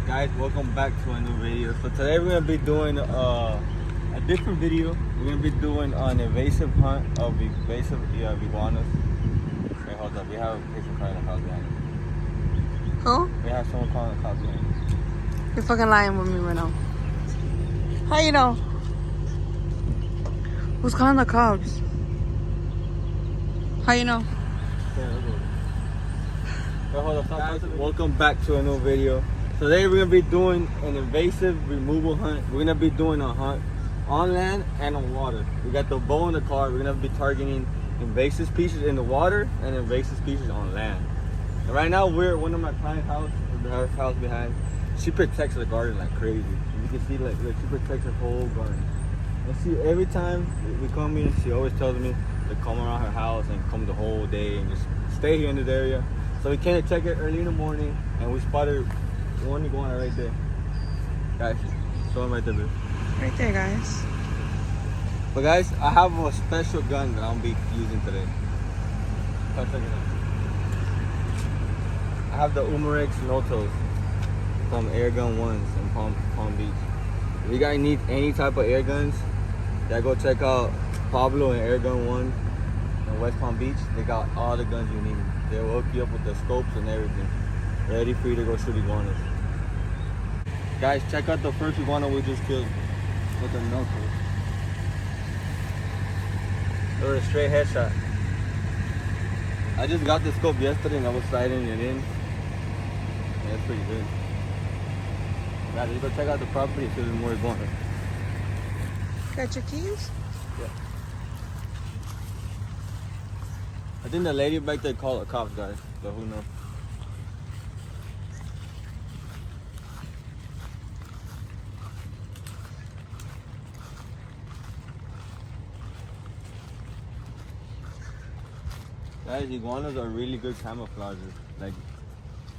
Guys, welcome back to a new video. So today we're gonna be doing a different video. We're gonna be doing an invasive hunt of invasive iguanas. Wait, hold up, we have a patient calling the house behind us. Who? We have someone calling the house behind us. You're fucking lying with me right now. How you know? Who's calling the cops? How you know? Wait, hold up, stop. Guys, welcome back to a new video. Today we're gonna be doing an invasive removal hunt. We're gonna be doing a hunt on land and on water. We got the bow in the car. We're gonna be targeting invasive species in the water and invasive species on land. And right now we're at one of my client's house, her house behind. She protects the garden like crazy. You can see like she protects her whole garden. And see, every time we come in, she always tells me to come around her house and come the whole day and just stay here in this area. So we came to check it early in the morning and we spotted one iguana right there. Guys, show him right there, babe. Right there, guys. But guys, I have a special gun that I'll be using today. Come check it out. I have the Umarex Notos from Airgun 1s in Palm Beach. If you guys need any type of air guns, yeah, go check out Pablo and Airgun 1 in West Palm Beach. They got all the guns you need. They'll hook you up with the scopes and everything. Ready for you to go shoot iguanas. Guys, check out the first iguana we just killed with the knuckles. It was a straight headshot. I just got the scope yesterday and I was sighting it in. Yeah, it's pretty good. Guys, let's go check out the property and see if there's more iguanas. Got your keys? Yeah. I think the lady back there called the cops, guys, but who knows? Guys, iguanas are really good camouflagers. Like,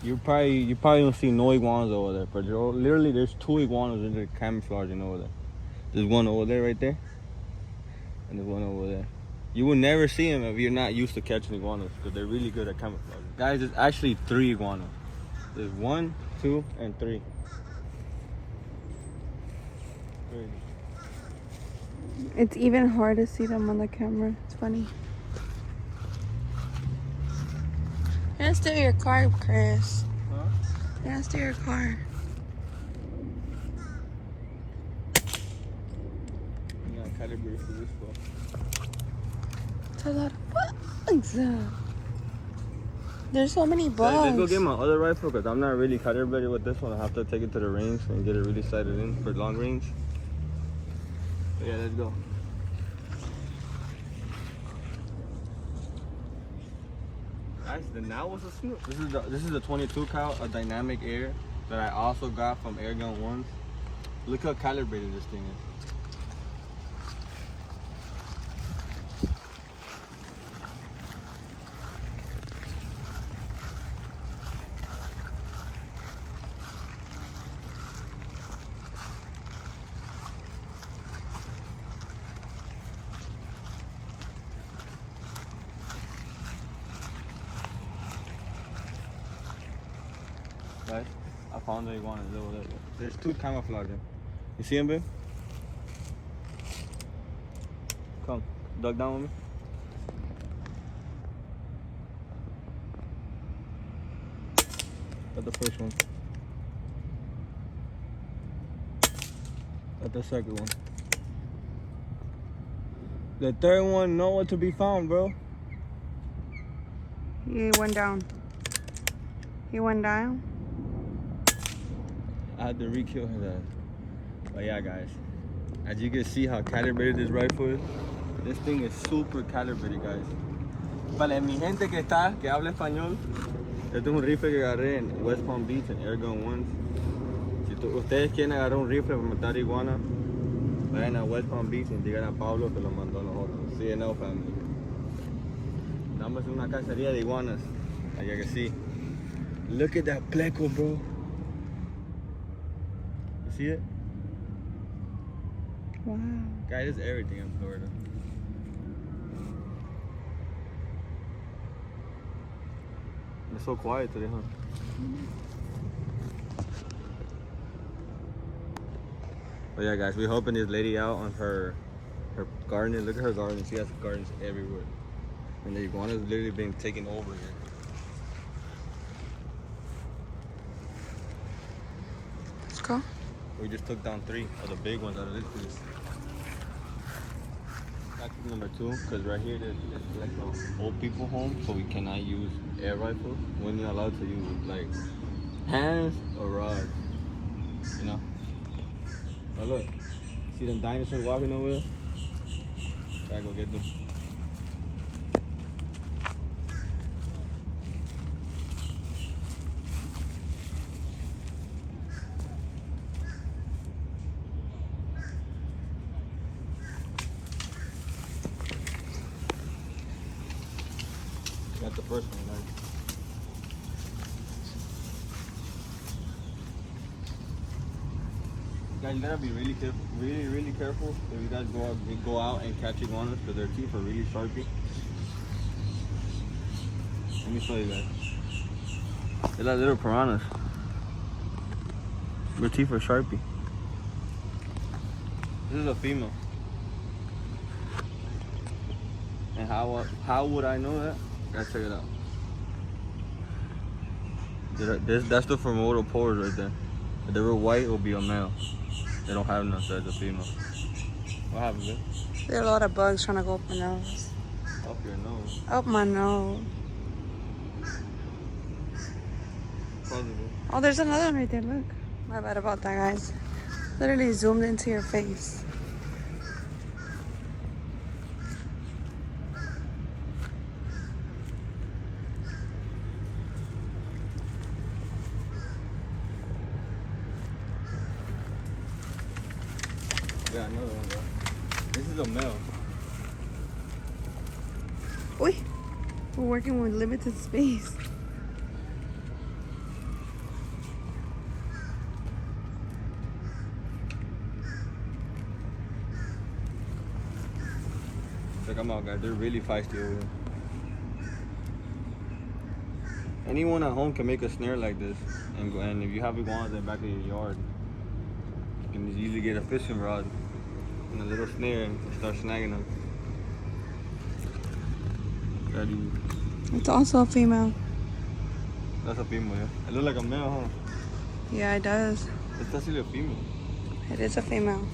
you probably don't see no iguanas over there, but literally there's 2 iguanas in there camouflaging over there. There's one over there right there, and there's one over there. You will never see them if you're not used to catching iguanas, because they're really good at camouflaging. Guys, there's actually 3 iguanas. There's 1, 2, and 3. It's even hard to see them on the camera. It's funny. You're gonna steal your car, Chris. Huh? You're gonna steal your car. You gotta calibrate for this one. It's a lot of bugs. There's so many bugs. Let's go get my other rifle, because I'm not really calibrated with this one. I have to take it to the range and get it really sighted in for long range. But yeah, let's go. Guys, the now was a snoop. This is the 22 cal, a dynamic air that I also got from Airgun 1s. Look how calibrated this thing is. Guys, I found the iguana over there. There's 2 camouflaging. You see him, babe? Come, duck down with me. Got the first one. Got the second one. The third one nowhere to be found, bro. He went down. He went down? I had to re-kill his ass. But yeah, guys, as you can see how calibrated this rifle is, this thing is super calibrated, guys. Para mi gente que habla español, este es un rifle que agarré en West Palm Beach en Airgun 1s. Si ustedes quieren agarrar un rifle para matar iguana, vayan a West Palm Beach y digan a Pablo que lo mandó a nosotros. CNO family. Estamos en una cacería de iguanas, as you can see. Look at that pleco, bro. See it? Wow. Guys, there's everything in Florida. It's so quiet today, huh? But yeah, guys, we're helping this lady out on her garden. Look at her garden. She has gardens everywhere. And the iguana's literally been taken over here. Let's go. We just took down 3 of the big ones out of this piece. Tactic number 2, because right here there's like an old people home, so we cannot use air rifles. We're not allowed to use like hands or rods, you know. Oh look, see them dinosaurs walking over there? Gotta go get them. That's the first one, right? Guys, you gotta be really careful, really careful if you guys go out and catch iguanas, because their teeth are really sharpy. Let me show you guys. They're like little piranhas. Their teeth are sharpy. This is a female. And how would I know that? Gotta check it out. That's the femoral pores right there. If they were white, it would be a male. They don't have none, so it's a female. What happened, man? There are a lot of bugs trying to go up my nose. Up your nose. Up my nose. Possible. Oh, there's another one right there. Look. My bad about that, guys. Literally zoomed into your face. Yeah, another one, bro. This is a male. Oi. We're working with limited space. Check them out, guys. They're really feisty over here. Anyone at home can make a snare like this, and if you have iguanas in the back of your yard, you can easily get a fishing rod and a little snare and start snagging them. It's also a female. That's a female, yeah. It looks like a male, huh? Yeah, it does. It's actually a female. It is a female.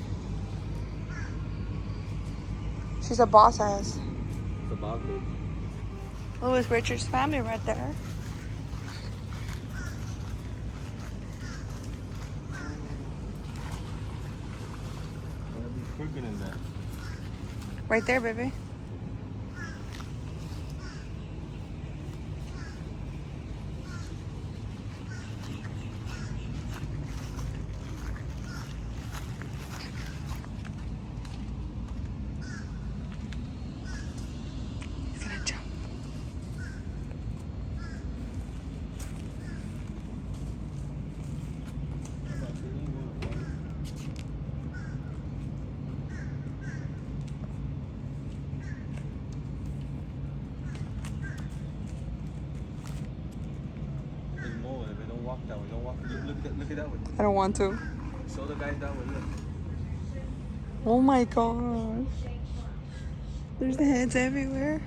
She's a boss ass. It's a bob. Oh, it's Richard's family right there. Gotta be quicker than that. Right there, baby. He's gonna jump. Walk that way. Don't walk. Look at that way. I don't want to. Show the guys that way. Look. Oh my gosh. There's heads everywhere.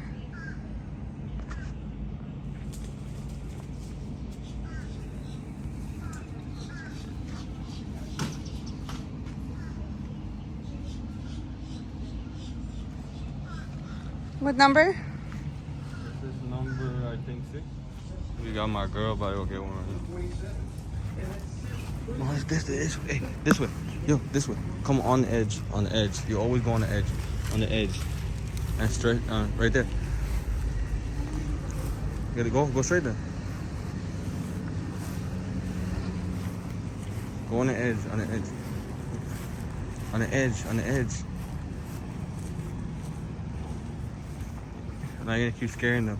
What number? This is number, I think, 6. We got my girl about to go get one right now. No, it's this way. Hey, this way. Yo, this way. Come on the edge. On the edge. You always go on the edge. On the edge. And straight, right there. You gotta go straight there. Go on the edge, on the edge. On the edge, on the edge. Now you're gonna keep scaring them.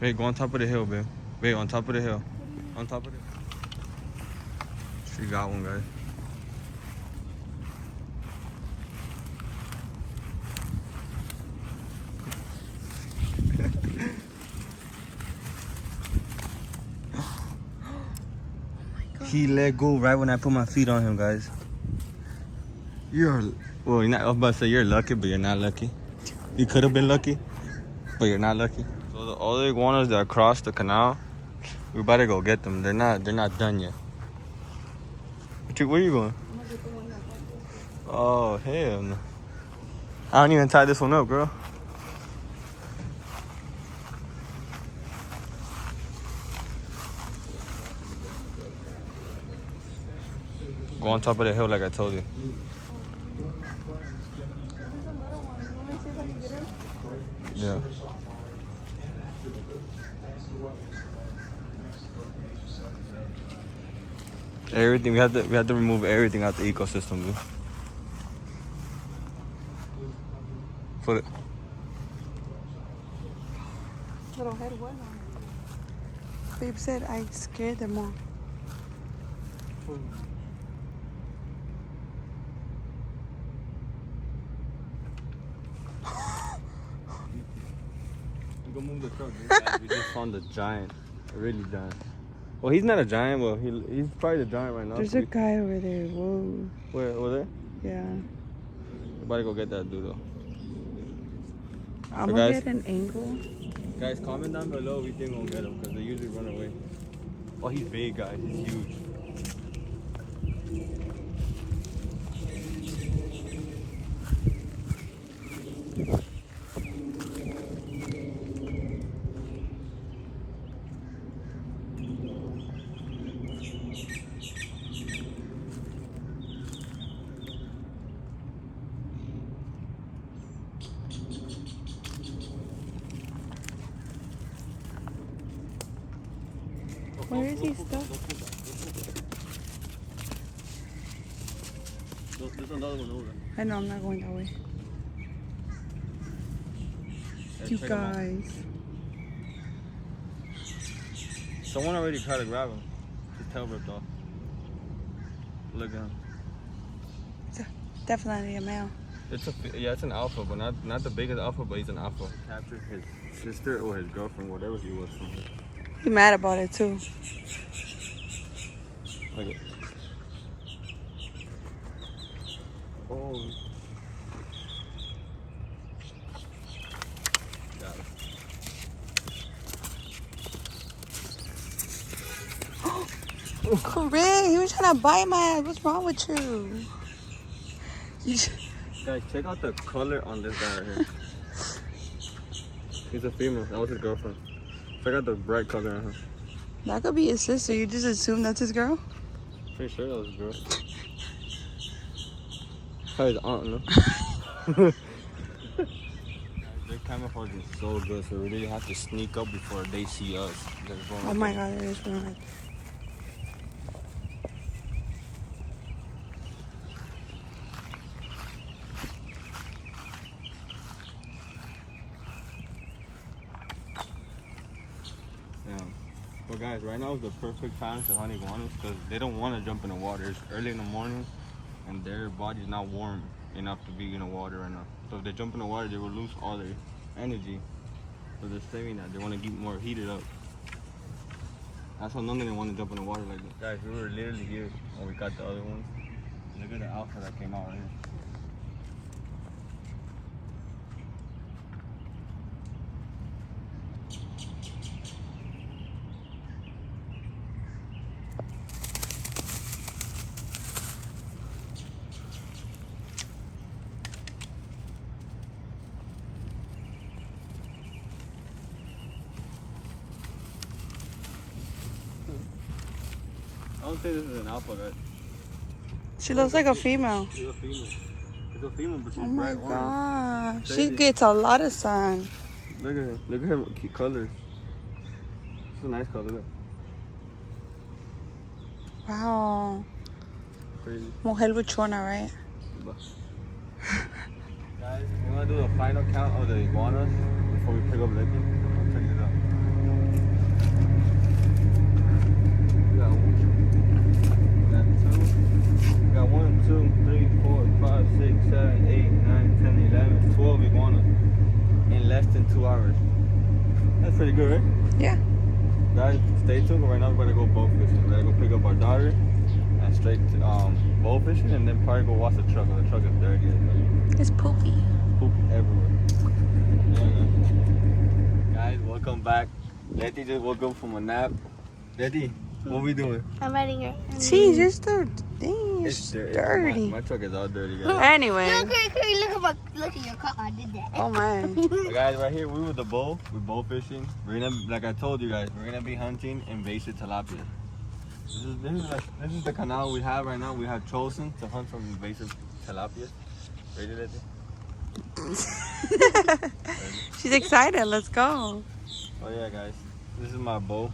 Wait, go on top of the hill, babe. Wait, on top of the hill. on top of it. She got one, guys. He let go right when I put my feet on him, guys. Well, you're not, I was about to say you're lucky, but you're not lucky. You could have been lucky, but you're not lucky. So the other iguanas that crossed the canal, we better go get them. They're not done yet. Where you going? Oh, hell no. I don't even tie this one up, girl. Go on top of the hill like I told you. Yeah. Everything, we have to remove everything out the ecosystem, dude. Put it. Little head was on it. Babe said I scared them all. Go move the truck, dude. We just found a giant, a really giant. Well, he's not a giant. Well, he's probably the giant right now. There's a guy over there. Whoa. Where, over there? Yeah. We better go get that dude though. I'm gonna get an angle. Guys, comment down below if you think we'll get him because they usually run away. Oh, he's big, guys. He's huge. Where is he stuck? There's another one over. I know, I'm not going that way. Hey, You check him out. guys. Someone already tried to grab him. His tail ripped off. Look at him. Definitely a male. It's an alpha, but not the biggest alpha, but he's an alpha. Captured his sister or his girlfriend, whatever he was from. He mad about it too. Look at. Oh. Got it. Corinne, he was trying to bite my ass. What's wrong with you? Guys, check out the color on this guy right here. He's a female. That was his girlfriend. Check out the bright color on her. That could be his sister. You just assume that's his girl? Pretty sure that was his girl. Probably his aunt, no? Their camouflage is so good, so we really have to sneak up before they see us. Oh my god, there is one right there. But guys, right now is the perfect time to hunt iguanas because they don't want to jump in the water. It's early in the morning and their body's not warm enough to be in the water right now. So if they jump in the water, they will lose all their energy. So they're saving that. They want to get more heated up. That's why none of them want to jump in the water like that. Guys, we were literally here when we got the other ones. Look at the alpha that came out right here. I don't think this is an alpha, guys. She looks like a female. She's a female. It's a female, but she's Oh my bright orange. god. She Crazy. gets a lot of sun. Look at her. Look at her colors. It's a nice color. Look. Wow. Crazy. Mujer luchona, right? Guys, we're gonna do the final count of the iguanas before we pick up licking. I'll check it out. 2 hours. That's pretty good, right? Yeah. Guys, stay tuned. Right now we're gonna go boat fishing. We're gonna go pick up our daughter and straight to boat fishing, and then probably go wash the truck. The truck is dirty. It's poopy. Poop everywhere. Yeah, guys, welcome back. Letty just woke up from a nap. Letty, what we doing? I'm riding her. See, just the thing is dirty. My truck is all dirty, guys. Anyway. Look at your car. I did that. Oh my. Guys, right here, we with the bow. We're bow fishing. We're gonna, like I told you guys, we're gonna be hunting invasive tilapia. This is the canal we have right now. We have chosen to hunt from invasive tilapia. Ready, Letty? She's excited. Let's go. Oh yeah, guys. This is my bow.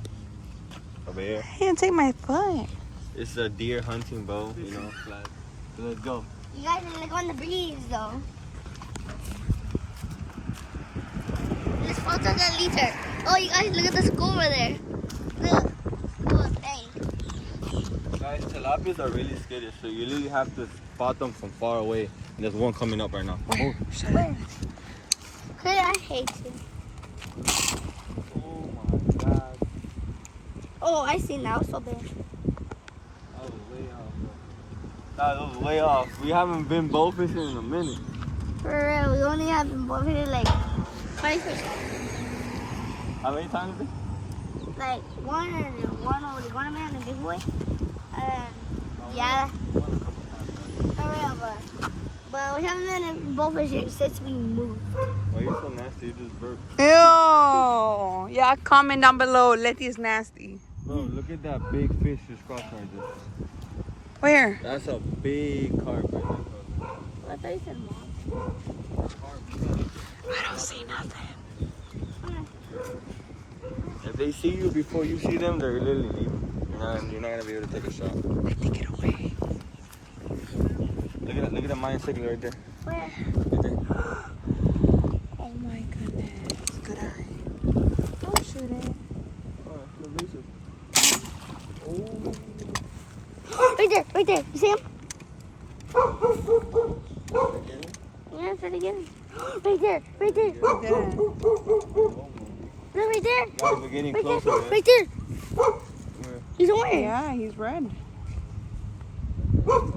Over here. I can't take my foot. It's a deer hunting bow, you know, flat. So let's go. You guys are like on the breeze though. This photo that liter. Oh, you guys look at the school over there. Look. Look, dang. Guys, tilapias are really skittish, so you literally have to spot them from far away. And there's one coming up right now. Where? Where? Could I hate you? Oh my god. Oh, I see now. So big. That was way off, bro. That was way off. We haven't been bow fishing in a minute. For real, we only have been both here like 20%. How many times is it? Like one over the Iguana man and big boy. And yeah. For real, but we haven't been in both fishing since we moved. Why you're so nasty? You just burped. Ew. Yeah, comment down below. Letty is nasty. Bro, look at that big fish just crossed right there. Where? That's a big carp right there. I thought you said mom. I don't see nothing. If they see you before you see them, they're literally leaving. You're not gonna be able to take a shot. They take it away. Look at the mine signal right there. Where? Right there. Oh my goodness. Good eye. Don't shoot it. Oh, invasive. Oh. Right there. You see him? Yeah, try to get him. Right there. Good. Look, right there. Guys, we're getting Right closer, there. man. Right there. Where? He's orange. Yeah, he's red.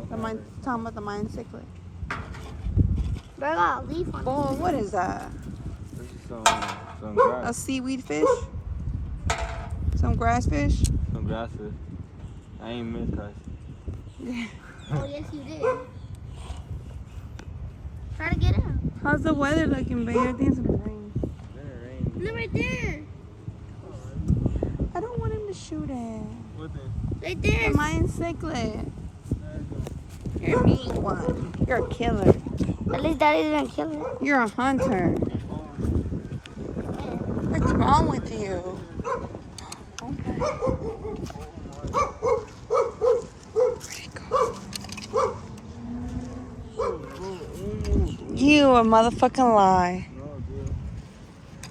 The mine, talking about the mine cichlid. But I got a leaf on it. Oh, what is that? This is some A grass. seaweed fish? Some grass fish? Some grass fish. I ain't missed, guys. Oh, yes, you did. Try to get him. How's the weather looking, babe? I think it's gonna rain. Look right there. I don't want him to shoot it. What the? Right there. The mine cichlid. You're a mean one. You're a killer. At least that isn't kill him. You're a hunter. What's wrong with you? Okay. Where'd it go? You a motherfucking lie. No, dude.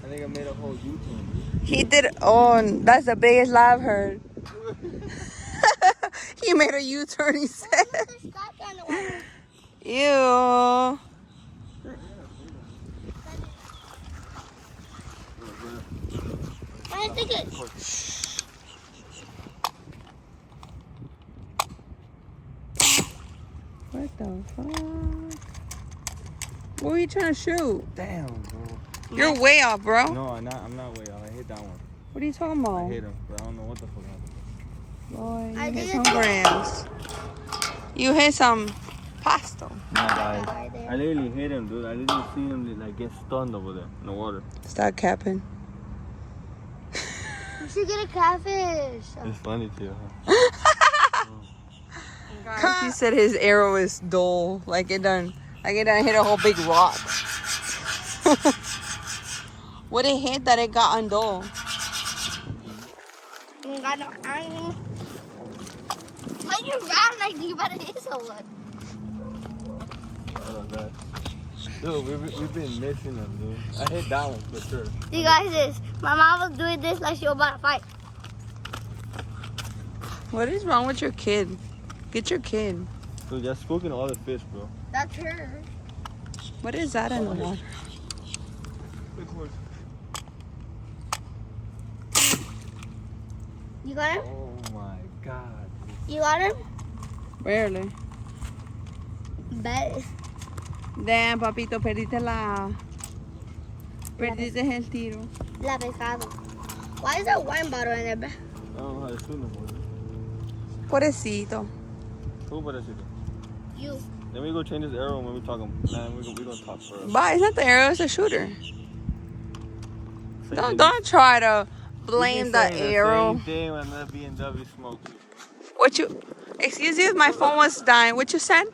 I think I made a whole U-turn. He did. Oh, that's the biggest lie I've heard. He made a U-turn, he said. Ew. I think it. What the fuck? What were you trying to shoot? Damn, bro. You're way off, bro. No, I'm not way off. I hit that one. What are you talking I about? hit him, but I don't know what the fuck happened. Boy, I you hit did some it. grams. You hit some pasto. Nah, guys. I literally hit him, dude. I literally seen him like get stunned over there in the water. Stop capping. You should get a catfish. It's funny too, Guys, he said his arrow is dull. Like it done hit a whole big rock. What it hit that it got undull? You got no iron. Why you run like you about to hit someone? Oh, God. Dude, we've been missing them, dude. I hit that one for sure. You guys, this. My mom was doing this like she was about to fight. What is wrong with your kid? Get your kid. Dude, you're spooking all the fish, bro. That's her. What is that in the water? Big horse. You got him? Oh my God. You got him? Barely. Bet. Damn, papito, perdiste el tiro. La pescado. Why is there a wine bottle in there, be? I don't know how to swim no more. Pobrecito. Who but I should? You. Then we go change this arrow when we talking. Man, we gonna talk for us. But it's not the arrow, it's a shooter. Don't try to blame the arrow. Same thing when the BMW smokes. What you? Excuse me if my phone was dying. What you said?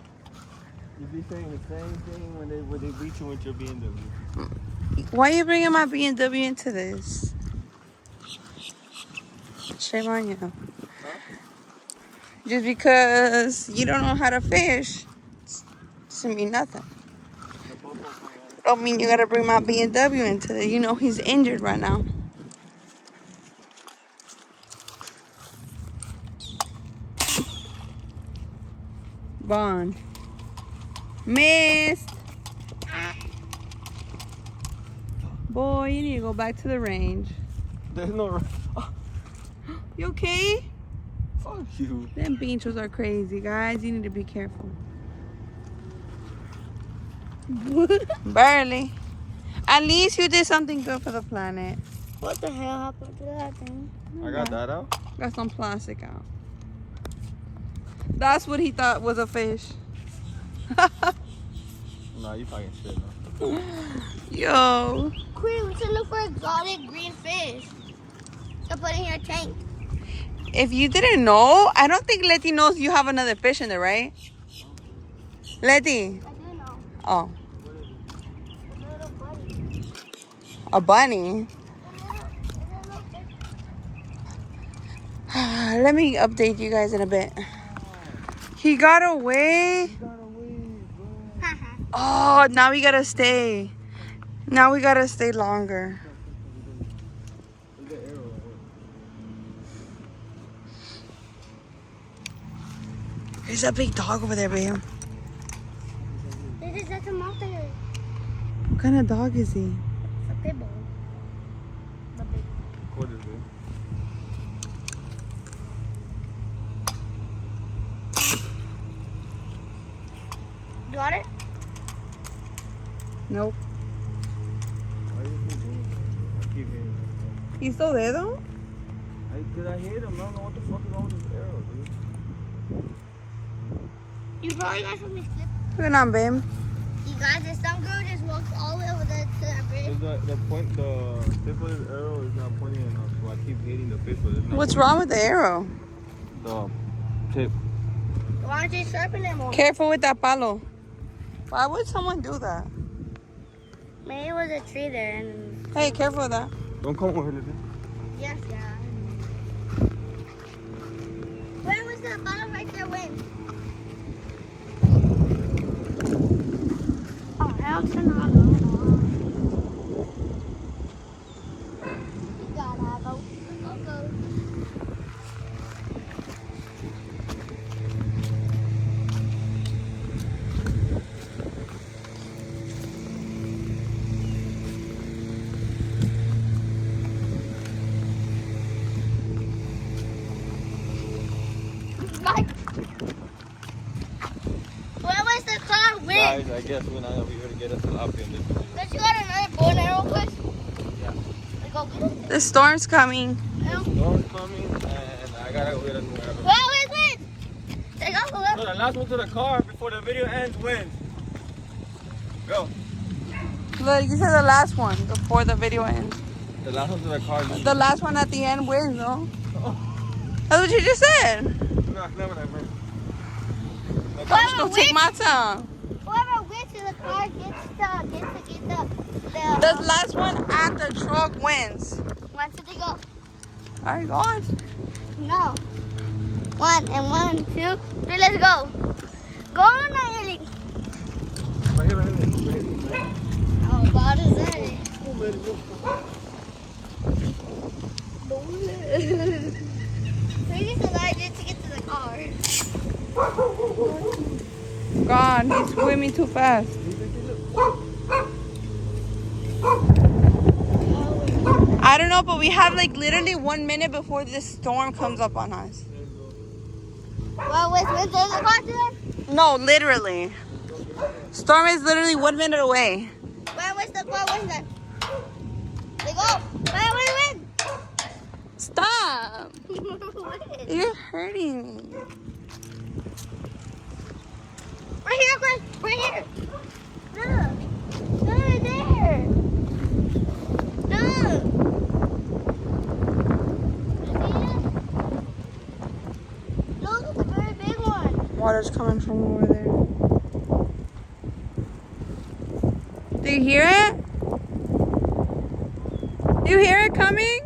You be saying the same thing when they beat you with your BMW. Why are you bringing my BMW into this? Shame on you. Just because you don't know how to fish doesn't mean nothing. Don't mean you gotta bring my BMW into it. You know he's injured right now. Bond. Missed. Boy, you need to go back to the range. There's no. You okay? Fuck you. Them pinchos are crazy, guys. You need to be careful. Barely. At least you did something good for the planet. What the hell happened to that thing? I got that out. Got some plastic out. That's what he thought was a fish. Nah, you talking shit, no. Yo. Queen, we should look for exotic green fish to put in your tank. If you didn't know, I don't think Letty knows you have another fish in there, right? Letty. I do know. Oh. A little bunny. A bunny. Let me update you guys in a bit. He got away. Oh, now we gotta stay. Now we gotta stay longer. There's a big dog over there, babe. That's a mountain. What kind of dog is he? It's a pit bull. The big. What is it? You got it? Nope. Why you keep doing that? I keep hitting him. He's still there though? Did I hit him? I don't know what the fuck is wrong with this arrow, dude. You probably got from this clip. What's going on, babe? You guys, this some girl just walked all the way over there to that bridge. The tip of this arrow is not pointing enough, so I keep hitting the fish with it. What's wrong with the arrow? The tip. Why don't you sharpen it more? Careful with that palo. Why would someone do that? Maybe it was a tree there and... Hey, careful with that. Don't come over here, Lizzie. Yes, yeah. Where was the bottom right there when? Oh, hell to no. You gotta go. Go. Where was the car win? Guys, I guess we're not gonna be able to get us a lot in this. But you got another bow and arrow push? Yeah. Like, go get it. The storm's coming. Storm's coming, and I gotta go get a new arrow. Well, wait. Take off the left. So the last one to the car before the video ends wins. Go. Look, you said the last one before the video ends. The last one to the car. The last one at the end wins, no? That's what you just said. No, never that, man. Go take my time. Whoever wins to the car gets the The last one at the truck wins. Wants to go. Alright, go on. No. 1 and 1, 2, 3, let's go. Go on, Naomi. Right here. How about is that? We just allowed you to get to the car. God, he's swimming too fast. I don't know, but we have like literally 1 minute before this storm comes up on us. Well, wait, there's a car today? No, literally. Storm is literally 1 minute away. Where's the car? Where's that? They go. Wait. Stop. You're hurting me. Right here, Chris. Right here. Look. Look right there. Look. Look, it's a very big one. Water's coming from over there. Do you hear it? Do you hear it coming?